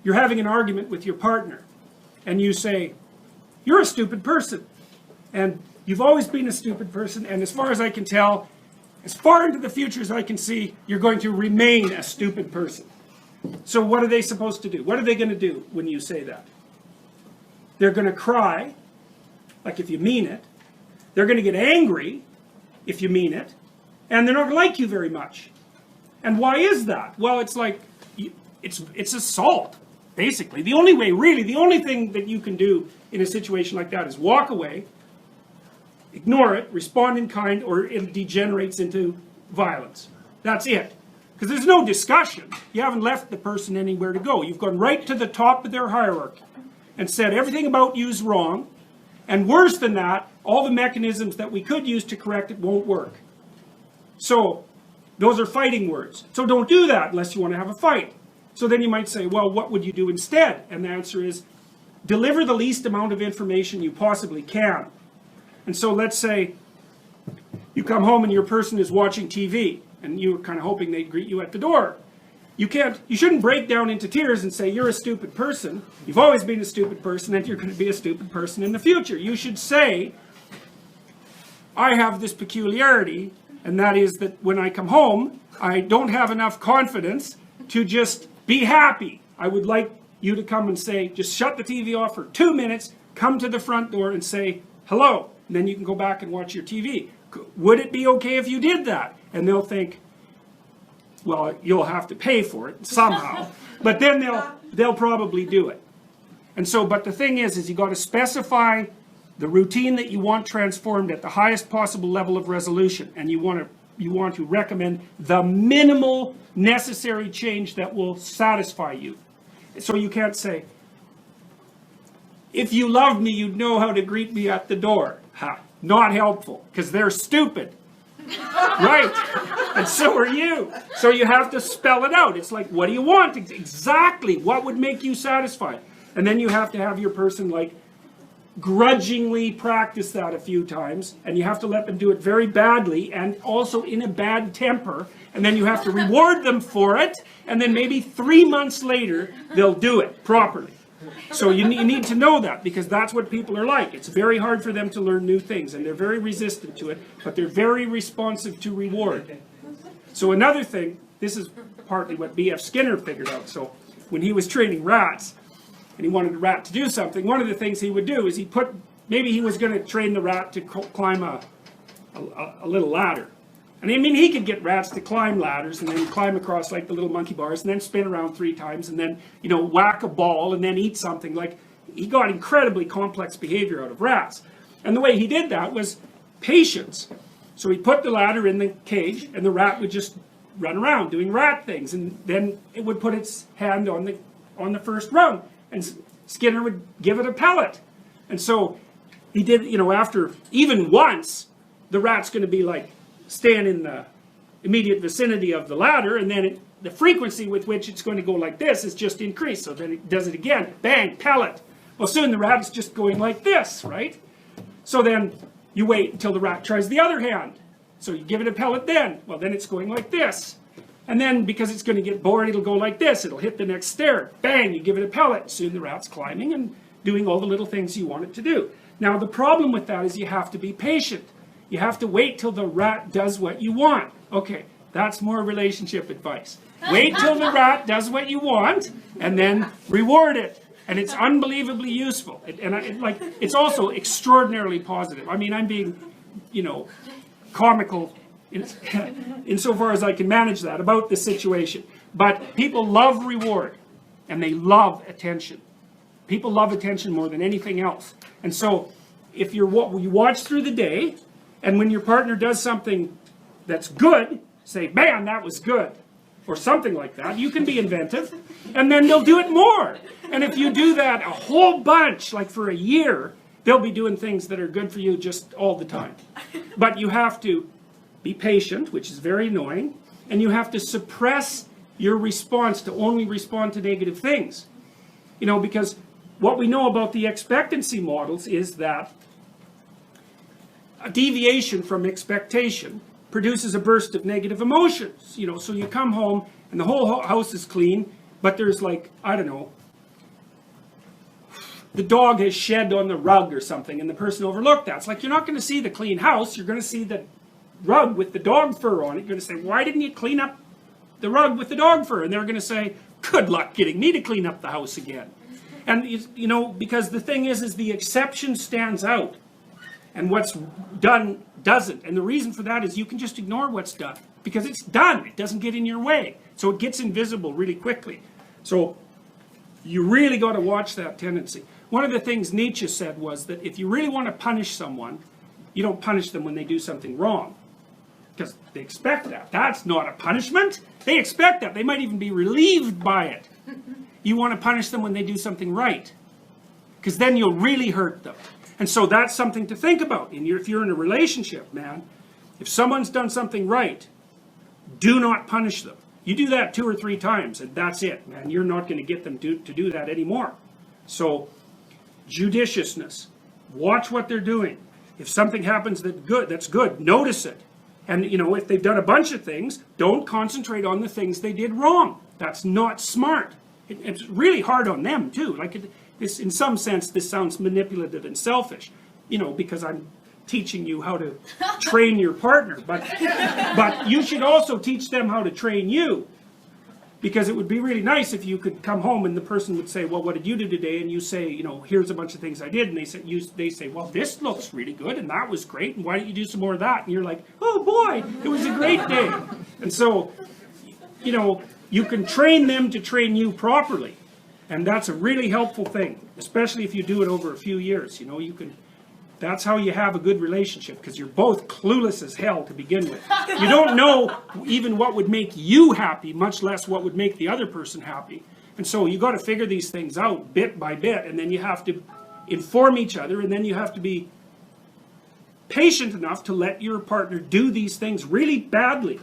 you're having an argument with your partner, and you say, you're a stupid person, and you've always been a stupid person, and as far as I can tell, as far into the future as I can see, you're going to remain a stupid person. So what are they supposed to do? What are they going to do when you say that? They're going to cry, like if you mean it. They're going to get angry, if you mean it. And they're not going to like you very much. And why is that? Well, it's like, it's assault, basically. The only way, really, the only thing that you can do in a situation like that is walk away, ignore it, respond in kind, or it degenerates into violence. That's it. Because there's no discussion. You haven't left the person anywhere to go. You've gone right to the top of their hierarchy and said everything about you is wrong. And worse than that, all the mechanisms that we could use to correct it won't work. So those are fighting words. So don't do that unless you want to have a fight. So then you might say, well, what would you do instead? And the answer is, deliver the least amount of information you possibly can. And so let's say you come home and your person is watching TV, and you were kind of hoping they'd greet you at the door. You shouldn't break down into tears and say, you're a stupid person, you've always been a stupid person, and you're going to be a stupid person in the future. You should say, I have this peculiarity, and that is that when I come home, I don't have enough confidence to just be happy. I would like you to come and say, just shut the TV off for 2 minutes, come to the front door and say, hello, and then you can go back and watch your TV. Would it be okay if you did that? And they'll think, well, you'll have to pay for it somehow, but then they'll probably do it. And so, but the thing is you got to specify the routine that you want transformed at the highest possible level of resolution, and you want to recommend the minimal necessary change that will satisfy you. So you can't say, if you loved me, you'd know how to greet me at the door. Ha, not helpful, because they're stupid. Right, and so are you. So you have to spell it out. It's like, what do you want? Exactly, what would make you satisfied? And then you have to have your person like grudgingly practice that a few times, and you have to let them do it very badly and also in a bad temper, and then you have to reward them for it, and then maybe 3 months later they'll do it properly. So you need to know that, because that's what people are like. It's very hard for them to learn new things, and they're very resistant to it, but they're very responsive to reward. So another thing, this is partly what B.F. Skinner figured out. So when he was training rats, and he wanted a rat to do something, one of the things he would do is maybe he was going to train the rat to climb a little ladder. And I mean, he could get rats to climb ladders and then climb across like the little monkey bars and then spin around 3 times and then, whack a ball and then eat something. Like, he got incredibly complex behavior out of rats. And the way he did that was patience. So he put the ladder in the cage and the rat would just run around doing rat things, and then it would put its hand on the first rung, and Skinner would give it a pellet. And so he did, after even once, the rat's going to be like, stand in the immediate vicinity of the ladder, and then the frequency with which it's going to go like this is just increased. So then it does it again, bang, pellet. Well, soon the rat is just going like this, right? So then you wait until the rat tries the other hand. So you give it a pellet then. Well, then it's going like this. And then, because it's going to get bored, it'll go like this. It'll hit the next stair. Bang, you give it a pellet. Soon the rat's climbing and doing all the little things you want it to do. Now, the problem with that is you have to be patient. You have to wait till the rat does what you want. Okay, that's more relationship advice. Wait till the rat does what you want, and then reward it. And it's unbelievably useful. It's also extraordinarily positive. I mean, I'm being, comical insofar as I can manage that about the situation. But people love reward, and they love attention. People love attention more than anything else. And so, if you watch through the day, and when your partner does something that's good, say, man, that was good, or something like that. You can be inventive, and then they'll do it more. And if you do that a whole bunch, like for a year, they'll be doing things that are good for you just all the time. But you have to be patient, which is very annoying, and you have to suppress your response to only respond to negative things. Because what we know about the expectancy models is that a deviation from expectation produces a burst of negative emotions. So you come home and the whole house is clean, but there's like, I don't know, the dog has shed on the rug or something and the person overlooked that. It's like, you're not going to see the clean house, you're going to see the rug with the dog fur on it. You're going to say, why didn't you clean up the rug with the dog fur? And they're going to say, good luck getting me to clean up the house again. And, you know, because the thing is the exception stands out. And what's done doesn't. And the reason for that is you can just ignore what's done. Because it's done. It doesn't get in your way. So it gets invisible really quickly. So you really got to watch that tendency. One of the things Nietzsche said was that if you really want to punish someone, you don't punish them when they do something wrong. Because they expect that. That's not a punishment. They expect that. They might even be relieved by it. You want to punish them when they do something right. Because then you'll really hurt them. And so that's something to think about. If you're in a relationship, man, if someone's done something right, do not punish them. You do that 2 or 3 times, and that's it, man. You're not going to get them to do that anymore. So, judiciousness. Watch what they're doing. If something happens that's good, notice it. And, you know, if they've done a bunch of things, don't concentrate on the things they did wrong. That's not smart. It's really hard on them, too. Like, in some sense, this sounds manipulative and selfish, you know, because I'm teaching you how to train your partner. But you should also teach them how to train you. Because it would be really nice if you could come home and the person would say, well, what did you do today? And you say, you know, here's a bunch of things I did. And they say, well, this looks really good, and that was great, and why don't you do some more of that? And you're like, oh boy, it was a great day. And so, you know, you can train them to train you properly. And that's a really helpful thing, especially if you do it over a few years. You know, that's how you have a good relationship, because you're both clueless as hell to begin with. You don't know even what would make you happy, much less what would make the other person happy. And so you got to figure these things out bit by bit, and then you have to inform each other, and then you have to be patient enough to let your partner do these things really badly.